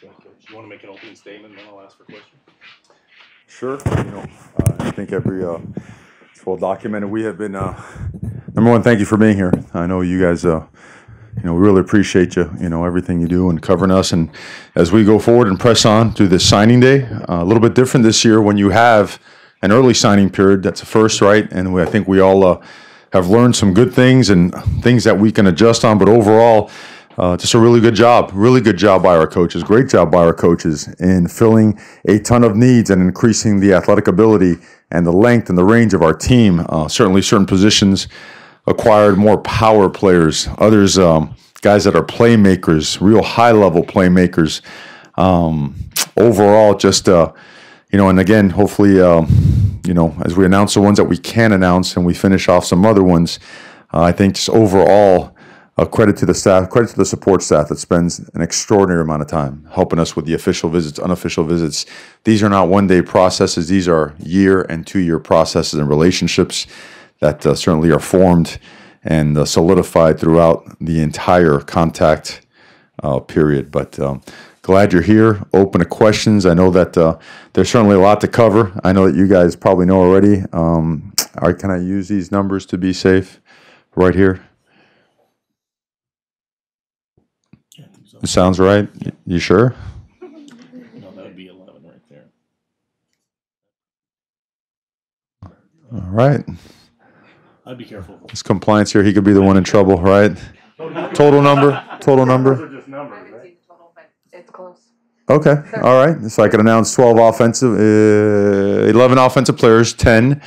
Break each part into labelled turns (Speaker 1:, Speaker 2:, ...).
Speaker 1: You want to make an opening statement, and then I'll ask for questions.
Speaker 2: Sure. I think it's well documented. We have been number one. Thank you for being here. I know you guys. We really appreciate you. Everything you do and covering us. And as we go forward and press on through this signing day, a little bit different this year when you have an early signing period. That's a first, right? And I think we all have learned some good things and things that we can adjust on. But overall, just a really good job by our coaches, great job by our coaches in filling a ton of needs and increasing the athletic ability and the length and the range of our team. Certainly certain positions acquired more power players, others guys that are playmakers, real high-level playmakers. Overall, just, and again, hopefully, as we announce the ones that we can announce and we finish off some other ones, I think just overall, credit to the staff, credit to the support staff that spends an extraordinary amount of time helping us with the official visits, unofficial visits. These are not one-day processes. These are year and 2-year processes and relationships that certainly are formed and solidified throughout the entire contact period. But glad you're here, open to questions. I know that there's certainly a lot to cover. I know that you guys probably know already. Can I use these numbers to be safe right here? It sounds right. You sure?
Speaker 1: No, that would be 11 right there.
Speaker 2: All right.
Speaker 1: I'd be careful.
Speaker 2: His compliance here, he could be the one in trouble, right? Total number? Total number?
Speaker 3: Those are just numbers, right? It's close.
Speaker 2: Okay. All right. So I can announce 11 offensive players, 10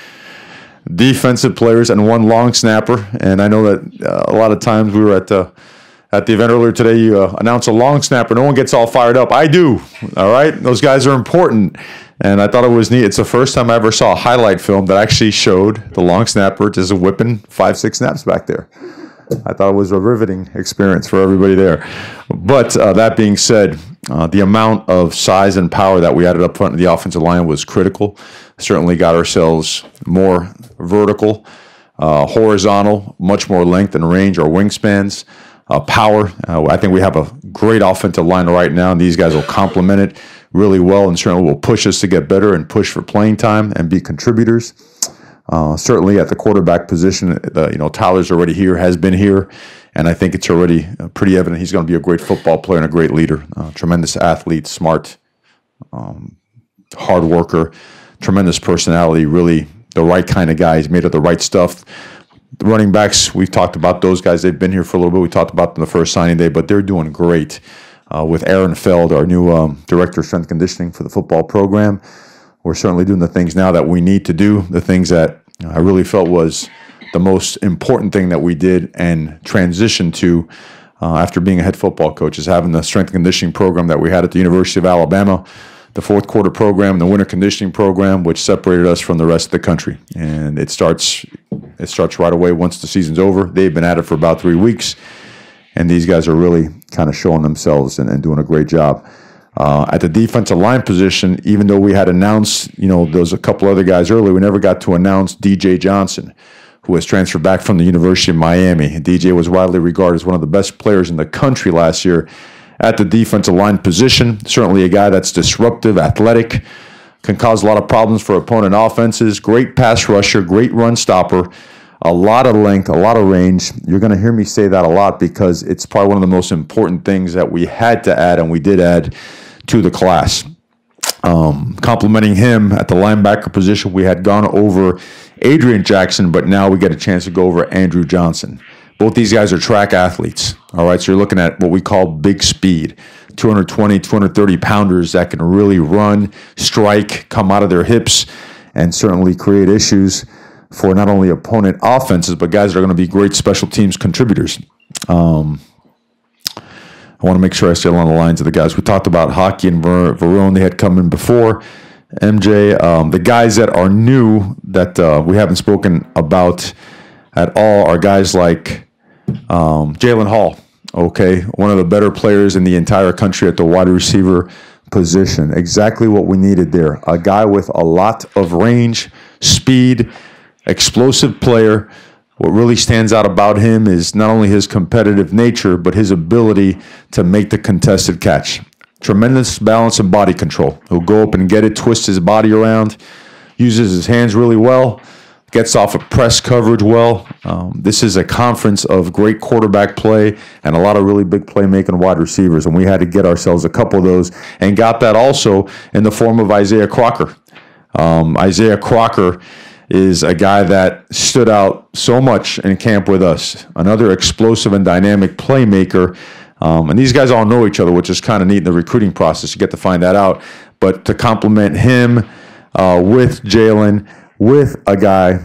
Speaker 2: defensive players, and 1 long snapper. And I know that a lot of times we were at the event earlier today, you announce a long snapper. No one gets all fired up. I do. All right? Those guys are important. And I thought it was neat. It's the first time I ever saw a highlight film that actually showed the long snapper just whipping 5-6 snaps back there. I thought it was a riveting experience for everybody there. But that being said, the amount of size and power that we added up front of the offensive line was critical. Certainly got ourselves more vertical, horizontal, much more length and range, our wingspans. Power. I think we have a great offensive line right now, and these guys will complement it really well and certainly will push us to get better and push for playing time and be contributors. Certainly at the quarterback position, Tyler's already here, has been here, and I think it's already pretty evident he's going to be a great football player and a great leader. Tremendous athlete, smart, hard worker, tremendous personality, really the right kind of guy. He's made of the right stuff. The running backs, we've talked about those guys. They've been here for a little bit. We talked about them the first signing day, but they're doing great. With Aaron Feld, our new director of strength conditioning for the football program, we're certainly doing the things now that we need to do, the things that I really felt was the most important thing that we did and transitioned to after being a head football coach is having the strength conditioning program that we had at the University of Alabama, the 4th quarter program, the winter conditioning program, which separated us from the rest of the country. And it starts right away once the season's over. They've been at it for about 3 weeks, and these guys are really kind of showing themselves and doing a great job. At the defensive line position, even though we had announced, there's a couple other guys earlier, we never got to announce DJ Johnson, who has transferred back from the University of Miami. DJ was widely regarded as one of the best players in the country last year at the defensive line position. Certainly a guy that's disruptive, athletic, can cause a lot of problems for opponent offenses. Great pass rusher, great run stopper, a lot of length, a lot of range. You're going to hear me say that a lot because it's probably one of the most important things that we had to add, and we did add to the class. Complimenting him at the linebacker position, we had gone over Adrian Jackson, but now we get a chance to go over Andrew Johnson. Both these guys are track athletes. All right, so you're looking at what we call big speed. 220, 230 pounders that can really run, strike, come out of their hips, and certainly create issues for not only opponent offenses, but guys that are going to be great special teams contributors. I want to make sure I stay along the lines of the guys. We talked about Hockey and Verone. They had come in before. MJ, the guys that are new that we haven't spoken about at all are guys like Jalen Hall. Okay, one of the better players in the entire country at the wide receiver position. Exactly what we needed there. A guy with a lot of range, speed, explosive player. What really stands out about him is not only his competitive nature, but his ability to make the contested catch. Tremendous balance and body control. He'll go up and get it, twist his body around, uses his hands really well, gets off of press coverage well. This is a conference of great quarterback play and a lot of really big playmaking wide receivers, and we had to get ourselves a couple of those and got that also in the form of Isaiah Crocker. Isaiah Crocker is a guy that stood out so much in camp with us. Another explosive and dynamic playmaker. And these guys all know each other, which is kind of neat in the recruiting process. You get to find that out. But to complement him with Jalen, with a guy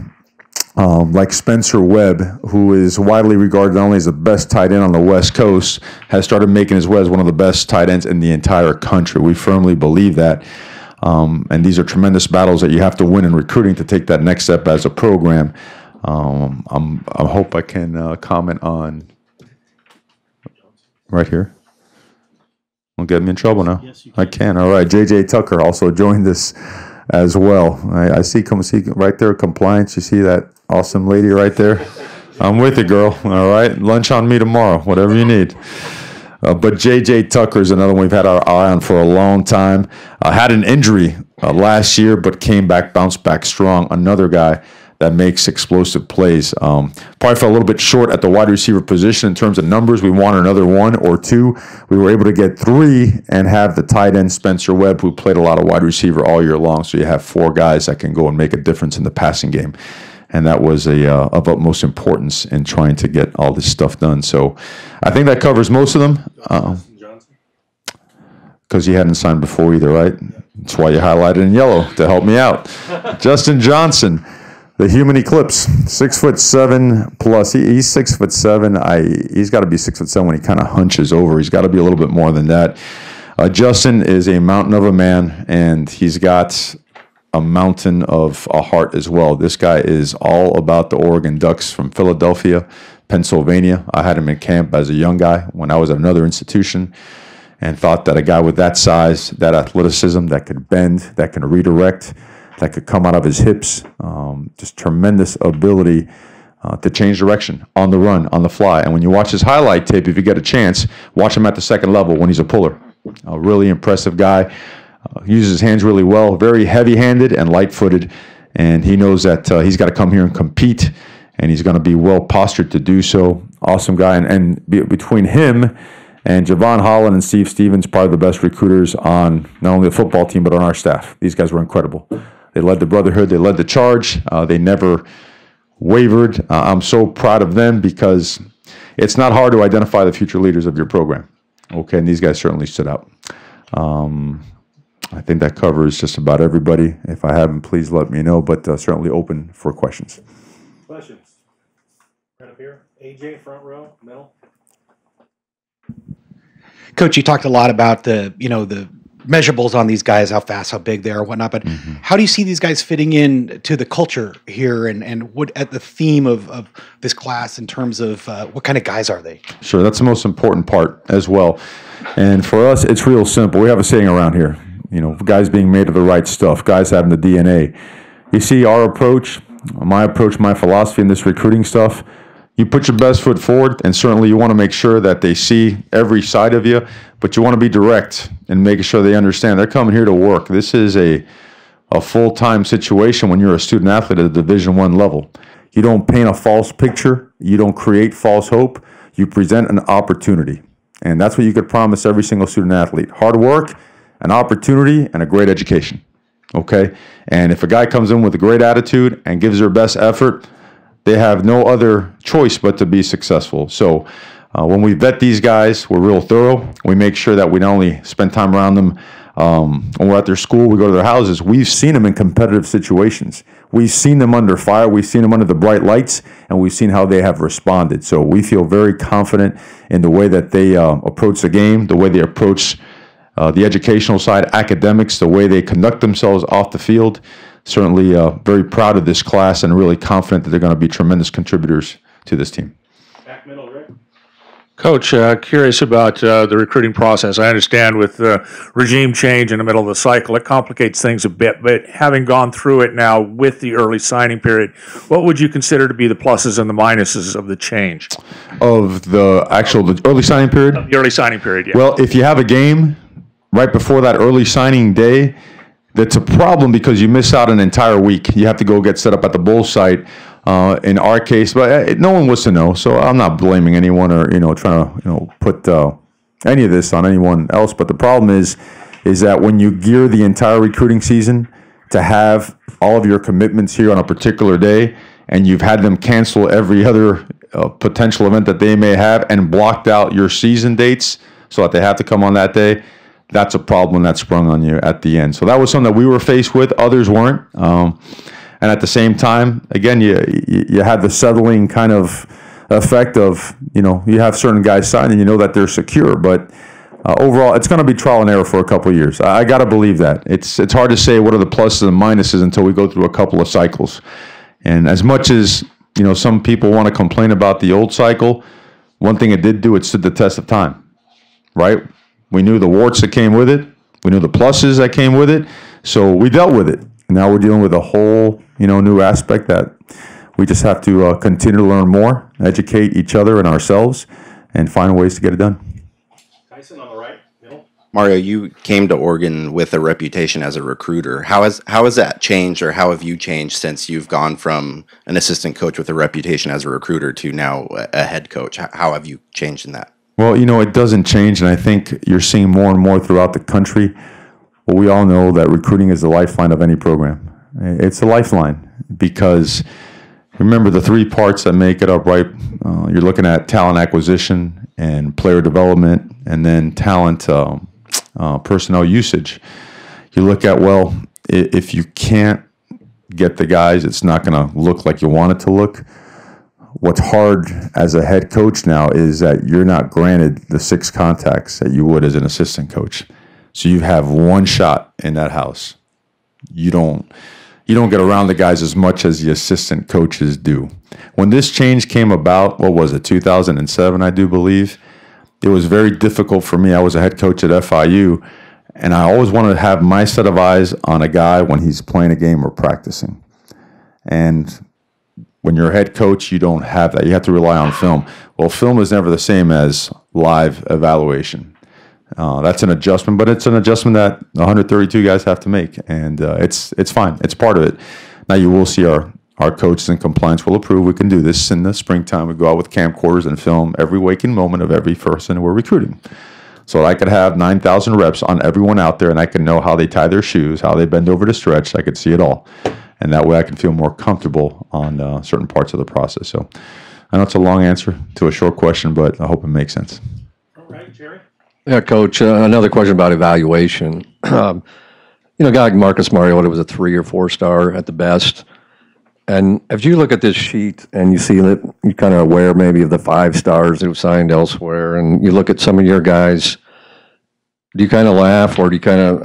Speaker 2: like Spencer Webb, who is widely regarded not only as the best tight end on the West Coast, has started making his way as one of the best tight ends in the entire country. We firmly believe that. And these are tremendous battles that you have to win in recruiting to take that next step as a program. I hope I can comment on right here. Won't get me in trouble now.
Speaker 1: Yes, you can.
Speaker 2: I can. All right. JJ Tucker also joined us as well. I see right there, compliance. You see that awesome lady right there? I'm with you, girl. All right. Lunch on me tomorrow, whatever you need. But J.J. Tucker is another one we've had our eye on for a long time. Had an injury last year, but came back, bounced back strong. Another guy that makes explosive plays. Probably fell a little bit short at the wide receiver position in terms of numbers. We wanted another 1 or 2. We were able to get 3 and have the tight end Spencer Webb, who played a lot of wide receiver all year long. So you have 4 guys that can go and make a difference in the passing game. And that was of utmost importance in trying to get all this stuff done. So I think that covers most of them. Because he hadn't signed before either, right? That's why you highlighted in yellow to help me out. Justin Johnson, the human eclipse, 6'7" plus. He's 6'7". He's got to be 6'7" when he kind of hunches over. He's got to be a little bit more than that. Justin is a mountain of a man, and he's got a mountain of a heart as well. This guy is all about the Oregon Ducks from Philadelphia, Pennsylvania. I had him in camp as a young guy when I was at another institution and thought that a guy with that size, that athleticism, that could bend, that can redirect, that could come out of his hips, just tremendous ability to change direction on the run, on the fly. And when you watch his highlight tape, if you get a chance, watch him at the second level when he's a puller. A really impressive guy. Uses his hands really well, very heavy-handed and light-footed, and he knows that he's got to come here and compete, and he's going to be well-postured to do so. Awesome guy, and between him and Javon Holland and Steve Stevens, probably the best recruiters on not only the football team but on our staff. These guys were incredible. They led the brotherhood. They led the charge. They never wavered. I'm so proud of them because it's not hard to identify the future leaders of your program. Okay, and these guys certainly stood out. I think that covers just about everybody. If I haven't, please let me know, but certainly open for questions.
Speaker 1: Questions? Right up here. AJ, front row, middle.
Speaker 4: Coach, you talked a lot about the measurables on these guys, how fast, how big they are, whatnot. But how do you see these guys fitting in to the culture here, and what at the theme of this class in terms of what kind of guys are they?
Speaker 2: Sure, that's the most important part as well. And for us, it's real simple. We have a saying around here. Guys being made of the right stuff, guys having the DNA. You see our approach, my philosophy in this recruiting stuff, you put your best foot forward, and certainly you want to make sure that they see every side of you, but you want to be direct and making sure they understand they're coming here to work. This is a full-time situation when you're a student athlete at the Division I level. You don't paint a false picture. You don't create false hope. You present an opportunity, and that's what you could promise every single student athlete. Hard work, an opportunity, and a great education, okay? And if a guy comes in with a great attitude and gives their best effort, they have no other choice but to be successful. So when we vet these guys, we're real thorough. We make sure that we not only spend time around them when we're at their school, we go to their houses. We've seen them in competitive situations. We've seen them under fire. We've seen them under the bright lights, and we've seen how they have responded. So we feel very confident in the way that they approach the game, the way they approach the educational side, academics, the way they conduct themselves off the field. Certainly very proud of this class and really confident that they're going to be tremendous contributors to this team.
Speaker 1: Back middle, Rick.
Speaker 5: Coach, curious about the recruiting process. I understand with the regime change in the middle of the cycle, it complicates things a bit, but having gone through it now with the early signing period, what would you consider to be the pluses and the minuses of the change?
Speaker 2: Of the early signing period?
Speaker 5: Of the early signing period, yeah.
Speaker 2: Well, if you have a game, right before that early signing day, that's a problem because you miss out an entire week. You have to go get set up at the bull site. In our case, but no one was to know, so I'm not blaming anyone or trying to put any of this on anyone else. But the problem is that when you gear the entire recruiting season to have all of your commitments here on a particular day, and you've had them cancel every other potential event that they may have and blocked out your season dates so that they have to come on that day, that's a problem that sprung on you at the end. So that was something that we were faced with. Others weren't. And at the same time, again, you had the settling kind of effect of, you have certain guys signed and you know that they're secure. But overall, it's going to be trial and error for a couple of years. I got to believe that. It's hard to say what are the pluses and minuses until we go through a couple of cycles. And as much as, some people want to complain about the old cycle, one thing it did do, it stood the test of time, right? We knew the warts that came with it. We knew the pluses that came with it. So we dealt with it. And now we're dealing with a whole, new aspect that we just have to continue to learn more, educate each other and ourselves, and find ways to get it done.
Speaker 1: Tyson on the right, middle.
Speaker 6: Mario, you came to Oregon with a reputation as a recruiter. How has that changed, or how have you changed since you've gone from an assistant coach with a reputation as a recruiter to now a head coach? How have you changed in that?
Speaker 2: Well, it doesn't change, and I think you're seeing more and more throughout the country. Well, we all know that recruiting is the lifeline of any program. It's a lifeline because remember the three parts that make it up, right? You're looking at talent acquisition and player development, and then talent personnel usage. You look at, well, if you can't get the guys, it's not going to look like you want it to look. What's hard as a head coach now is that you're not granted the 6 contacts that you would as an assistant coach. So you have one shot in that house. You don't get around the guys as much as the assistant coaches do. When this change came about, what was it, 2007, I do believe, it was very difficult for me. I was a head coach at FIU, and I always wanted to have my set of eyes on a guy when he's playing a game or practicing. And when you're a head coach, you don't have that. You have to rely on film. Well, film is never the same as live evaluation. That's an adjustment, but it's an adjustment that 132 guys have to make, and it's fine. It's part of it. Now you will see our coaches and compliance will approve. We can do this in the springtime. We go out with camcorders and film every waking moment of every person we're recruiting. So I could have 9,000 reps on everyone out there, and I can know how they tie their shoes, how they bend over to stretch. I could see it all, and that way I can feel more comfortable on certain parts of the process. So I know it's a long answer to a short question, but I hope it makes sense.
Speaker 1: All right, Jerry.
Speaker 7: Yeah, Coach, another question about evaluation. A guy like Marcus Mariota was a 3 or 4 star at the best. And if you look at this sheet and you see that you're kind of aware maybe of the 5 stars who've signed elsewhere, and you look at some of your guys, do you kind of laugh, or do you kind of,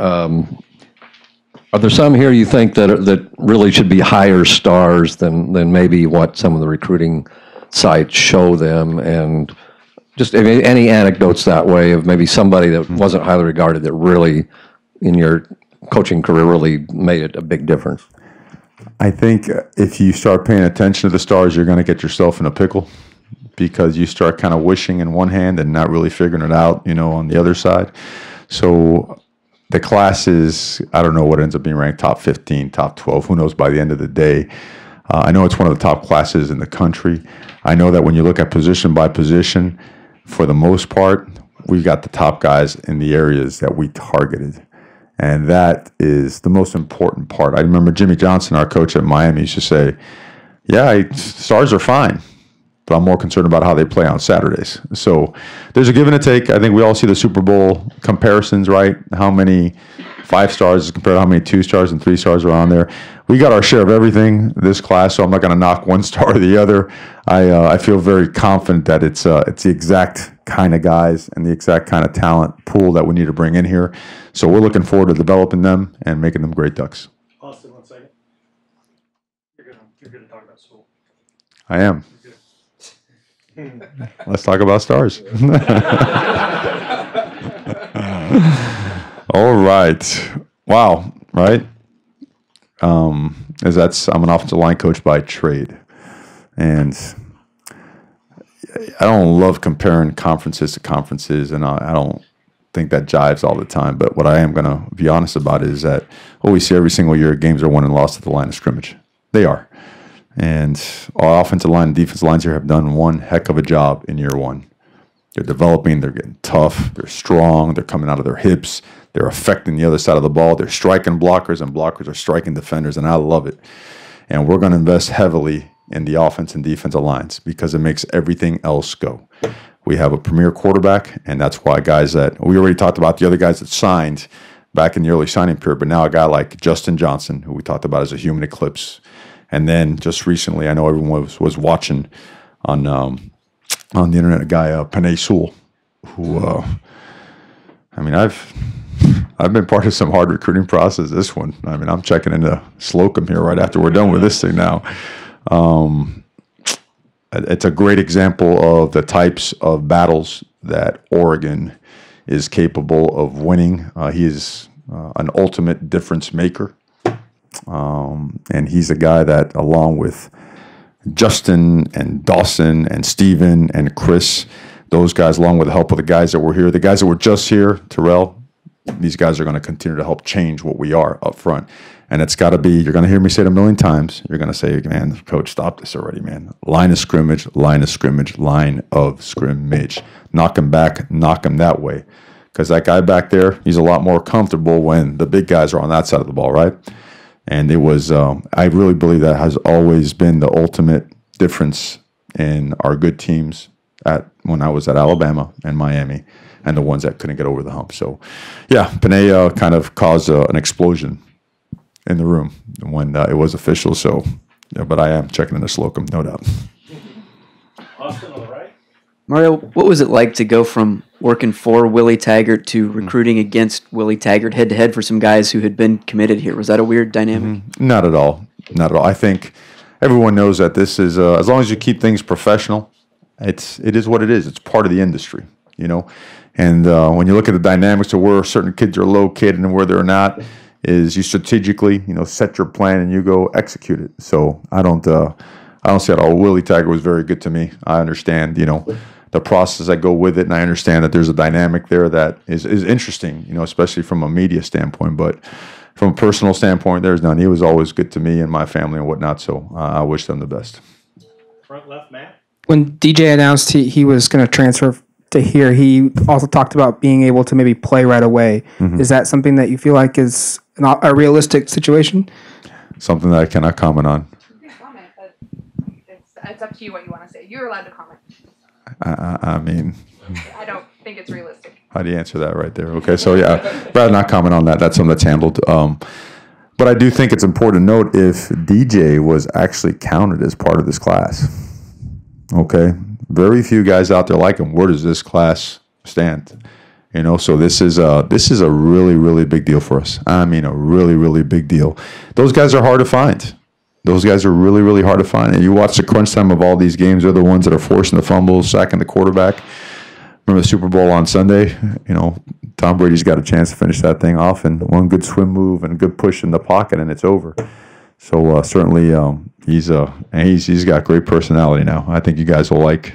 Speaker 7: are there some here you think that really should be higher stars than maybe what some of the recruiting sites show them? And just any anecdotes that way of maybe somebody that wasn't highly regarded that really, in your coaching career, really made it a big difference?
Speaker 2: I think if you start paying attention to the stars, you're going to get yourself in a pickle because you start kind of wishing in one hand and not really figuring it out, on the other side. So the class is, I don't know what ends up being ranked top 15, top 12, who knows by the end of the day. I know it's one of the top classes in the country. I know that when you look at position by position, for the most part, we've got the top guys in the areas that we targeted. And that is the most important part. I remember Jimmy Johnson, our coach at Miami, used to say, stars are fine, but I'm more concerned about how they play on Saturdays. So there's a give and a take. I think we all see the Super Bowl comparisons, right? How many 5 stars compared to how many 2 stars and 3 stars are on there. We got our share of everything this class, so I'm not going to knock one star or the other. I feel very confident that it's the exact kind of guys and the exact kind of talent pool that we need to bring in here. So we're looking forward to developing them and making them great Ducks.
Speaker 1: Austin, 1 second. You're good to talk about school.
Speaker 2: I am. Let's talk about stars. All right. Wow. Right. I'm an offensive line coach by trade, and I don't love comparing conferences to conferences, and I don't think that jives all the time. But what I am going to be honest about is that what we see every single year, games are won and lost at the line of scrimmage. They are. And our offensive line and defensive lines here have done one heck of a job in year one. They're developing, they're getting tough, they're strong, they're coming out of their hips, they're affecting the other side of the ball, they're striking blockers, and blockers are striking defenders, and I love it. And we're going to invest heavily in the offense and defensive lines because it makes everything else go. We have a premier quarterback, and that's why guys that we already talked about the other guys that signed back in the early signing period, but now a guy like Justin Johnson, who we talked about as a human eclipse. And then just recently, I know everyone was watching on the internet, a guy, Panay Sewell, who, I mean, I've been part of some hard recruiting process. This one, I mean, I'm checking into Slocum here right after we're done with this thing now. It's a great example of the types of battles that Oregon is capable of winning. He is an ultimate difference maker. And he's a guy that, along with Justin and Dawson and Steven and Chris, those guys, along with the help of the guys that were here, the guys that were just here, Terrell, these guys are going to continue to help change what we are up front. And it's got to be, you're going to hear me say it a million times. You're going to say, man, coach, stop this already, man. Line of scrimmage, line of scrimmage, line of scrimmage. Knock him back, knock him that way. Because that guy back there, he's a lot more comfortable when the big guys are on that side of the ball, right? And it was, I really believe that has always been the ultimate difference in our good teams when I was at Alabama and Miami and the ones that couldn't get over the hump. So, yeah, Panay kind of caused an explosion in the room when it was official. So, yeah, but I am checking into Slocum, no doubt.
Speaker 1: Austin on the right.
Speaker 8: Mario, what was it like to go from working for Willie Taggart to recruiting against Willie Taggart head-to-head for some guys who had been committed here? Was that a weird dynamic?
Speaker 2: Not at all. Not at all. I think everyone knows that this is, as long as you keep things professional, it is what it is. It's part of the industry, you know. And when you look at the dynamics of where certain kids are located and where they're not, is you strategically, you know, set your plan and you go execute it. So I don't see it all. Willie Taggart was very good to me. I understand, you know, the process that go with it, and I understand that there's a dynamic there that is interesting, you know, especially from a media standpoint. But from a personal standpoint, there's none. He was always good to me and my family and whatnot, so I wish them the best.
Speaker 1: Front left, Matt.
Speaker 9: When DJ announced he was going to transfer to here, he also talked about being able to maybe play right away. Mm-hmm. Is that something that you feel like is not a realistic situation?
Speaker 2: Something that I cannot comment on.
Speaker 3: You can comment, but it's up to you what you want to say. You're allowed to comment.
Speaker 2: I mean,
Speaker 3: I don't think it's realistic.
Speaker 2: How do you answer that right there? Okay, so yeah, rather not comment on that. That's something that's handled. But I do think it's important to note if DJ was actually counted as part of this class. Okay, very few guys out there like him. Where does this class stand? You know, so this is a really, really big deal for us. I mean, a really, really big deal. Those guys are hard to find. Those guys are really, really hard to find. And you watch the crunch time of all these games, they're the ones that are forcing the fumbles, sacking the quarterback. Remember the Super Bowl on Sunday? You know, Tom Brady's got a chance to finish that thing off, and one good swim move and a good push in the pocket, and it's over. So certainly he's got great personality now. I think you guys will like.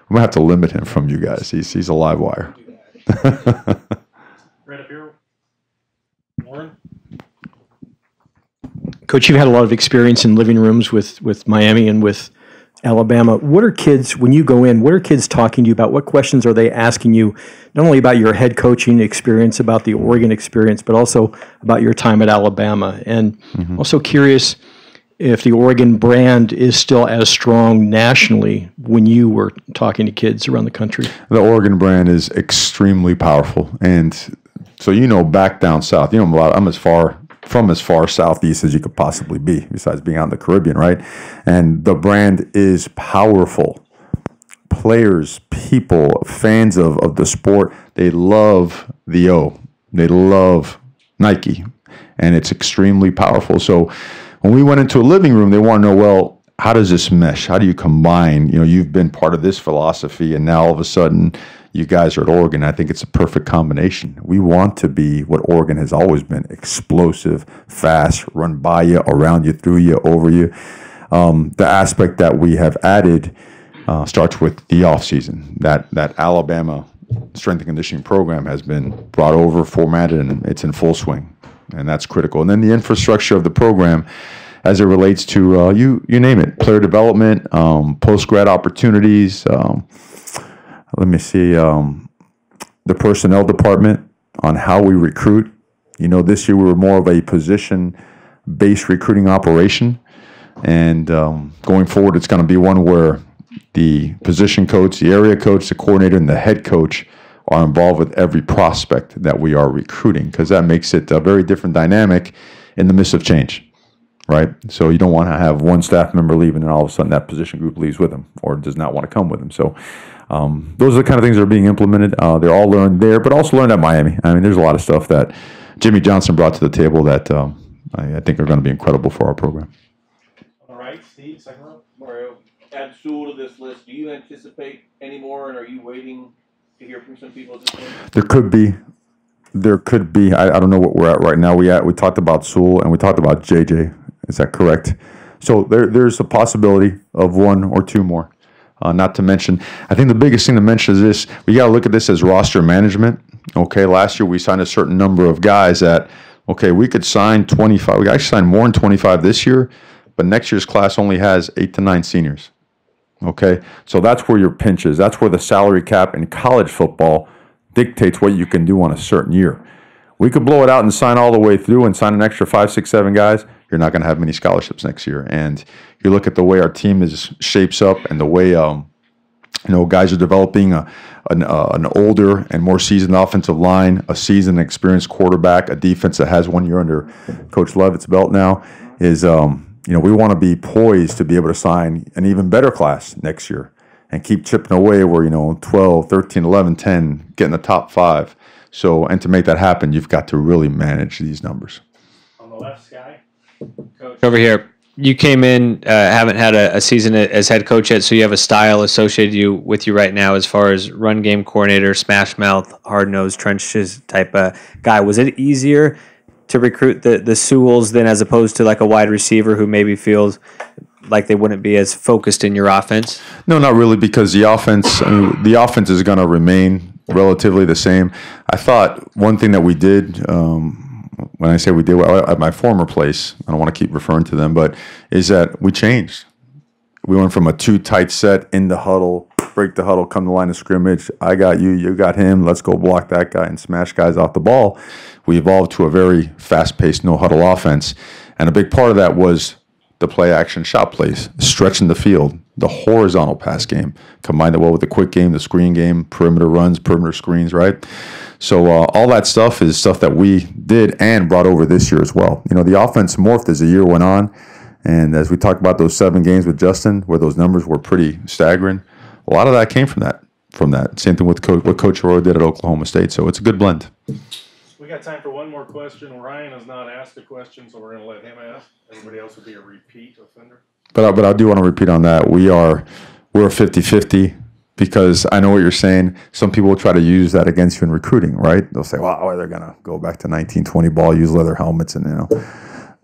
Speaker 2: I'm gonna have to limit him from you guys. He's a live wire.
Speaker 1: Right up here. Warren.
Speaker 10: Coach, you've had a lot of experience in living rooms with Miami and with Alabama. What are kids, when you go in, what are kids talking to you about? What questions are they asking you, not only about your head coaching experience, about the Oregon experience, but also about your time at Alabama? And also curious if the Oregon brand is still as strong nationally when you were talking to kids around the country.
Speaker 2: The Oregon brand is extremely powerful. And so, you know, back down south, you know, I'm as far southeast as you could possibly be, besides being out in the Caribbean, right? And the brand is powerful. Players, people, fans of the sport, they love the O. They love Nike. And it's extremely powerful. So when we went into a living room, they want to know, well, how does this mesh? How do you combine? You know, you've been part of this philosophy, and now all of a sudden you guys are at Oregon. I think it's a perfect combination. We want to be what Oregon has always been: explosive, fast, run by you, around you, through you, over you. The aspect that we have added starts with the offseason. That Alabama strength and conditioning program has been brought over, formatted, and it's in full swing, and that's critical. And then the infrastructure of the program, as it relates to you name it, player development, post-grad opportunities. Let me see, the personnel department on how we recruit. This year we were more of a position-based recruiting operation, and going forward, it's going to be one where the position coach, the area coach, the coordinator, and the head coach are involved with every prospect that we are recruiting, because that makes it a very different dynamic in the midst of change, right? So you don't want to have one staff member leaving and all of a sudden that position group leaves with them or does not want to come with them. So those are the kind of things that are being implemented. They're all learned there, but also learned at Miami. I mean, there's a lot of stuff that Jimmy Johnson brought to the table that I think are going to be incredible for our program.
Speaker 1: All right, Steve, second row.
Speaker 11: Mario, add Sewell to this list. Do you anticipate any more, and are you waiting to hear from some people at this point?
Speaker 2: There could be. I don't know what we're at right now. We talked about Sewell and we talked about JJ. Is that correct? So there's a possibility of one or two more. Not to mention, I think the biggest thing to mention is this: we got to look at this as roster management. Okay, last year we signed a certain number of guys that, okay, we could sign 25. We actually signed more than 25 this year, but next year's class only has 8 to 9 seniors. Okay, so that's where your pinch is. That's where the salary cap in college football dictates what you can do on a certain year. We could blow it out and sign all the way through and sign an extra 5, 6, 7 guys. You're not going to have many scholarships next year. And you look at the way our team shapes up and the way guys are developing an older and more seasoned offensive line, a seasoned, experienced quarterback, a defense that has 1 year under Coach Levitt's belt now is we want to be poised to be able to sign an even better class next year and keep chipping away where 12, 13, 11, 10, get in the top 5. So, and to make that happen, you've got to really manage these numbers.
Speaker 1: On the left, Sky. Coach.
Speaker 12: Over here, you came in, haven't had a season as head coach yet, so you have a style associated with you right now as far as run game coordinator, smash mouth, hard nosed, trenches type of guy. Was it easier to recruit the Sewells than as opposed to like a wide receiver who maybe feels like they wouldn't be as focused in your offense? No, not really, because the offense is going to remain relatively the same. I thought one thing that we did, when I say we did at my former place, I don't want to keep referring to them, but is that we changed. We went from a 2 tight set in the huddle, break the huddle, come to the line of scrimmage. I got you, you got him. Let's go block that guy and smash guys off the ball. We evolved to a very fast-paced, no-huddle offense, and a big part of that was the play-action shot plays, stretching the field, the horizontal pass game, combined it well with the quick game, the screen game, perimeter runs, perimeter screens, right? So all that stuff is stuff that we did and brought over this year as well. The offense morphed as the year went on, and as we talked about those 7 games with Justin, where those numbers were pretty staggering, a lot of that came from that. Same thing with what Coach Arroyo did at Oklahoma State. So it's a good blend.
Speaker 1: We got time for one more question. Ryan has not asked a question, so we're going to let him ask. Everybody else will be a repeat offender.
Speaker 2: But I do want to repeat on that. We're a 50-50 because I know what you're saying. Some people will try to use that against you in recruiting, right? They'll say, well, they're going to go back to 1920 ball, use leather helmets, and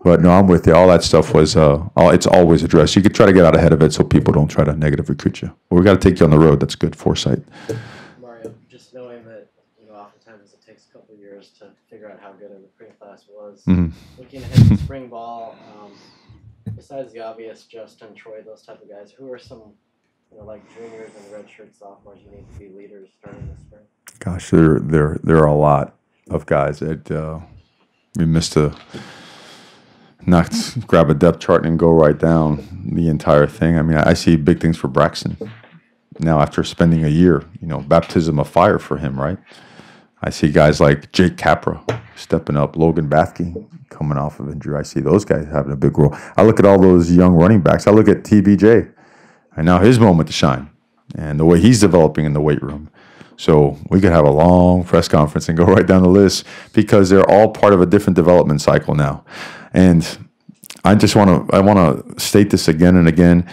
Speaker 2: But no, I'm with you. All that stuff was it's always addressed. You could try to get out ahead of it so people don't try to negative recruit you. But we got to take you on the road. That's good foresight.
Speaker 13: Mario, just knowing that oftentimes it takes a couple of years to figure out how good a recruiting class was.
Speaker 2: Mm-hmm.
Speaker 13: Looking ahead to spring ball, besides the obvious Justin, Troy, those type of guys, who are some like juniors and redshirt sophomores you need to be leaders starting this spring?
Speaker 2: Gosh, there are a lot of guys that we missed to not grab a depth chart and go right down the entire thing. I mean, I see big things for Braxton now after spending a year. Baptism of fire for him, right? I see guys like Jake Capra stepping up, Logan Bathke coming off of injury. I see those guys having a big role. I look at all those young running backs. I look at TBJ, and now his moment to shine, and the way he's developing in the weight room. So we could have a long press conference and go right down the list because they're all part of a different development cycle now. And I want to state this again and again.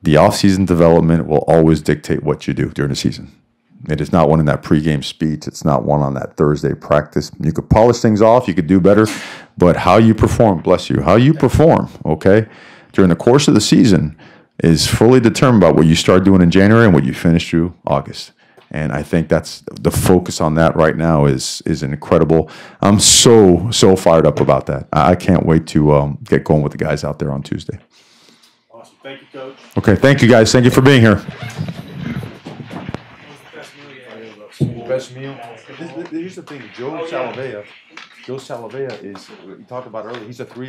Speaker 2: The off-season development will always dictate what you do during the season. It is not one in that pregame speech. It's not one on that Thursday practice. You could polish things off. You could do better. But how you perform, bless you, how you perform, okay, during the course of the season is fully determined by what you start doing in January and what you finish through August. And I think that's the focus on that right now is incredible. I'm so fired up about that. I can't wait to get going with the guys out there on Tuesday.
Speaker 1: Awesome. Thank you, Coach.
Speaker 2: Okay, thank you guys. Thank you for being here. Best meal. Here's the thing, Joe Salavea is, you talked about earlier, he's a 3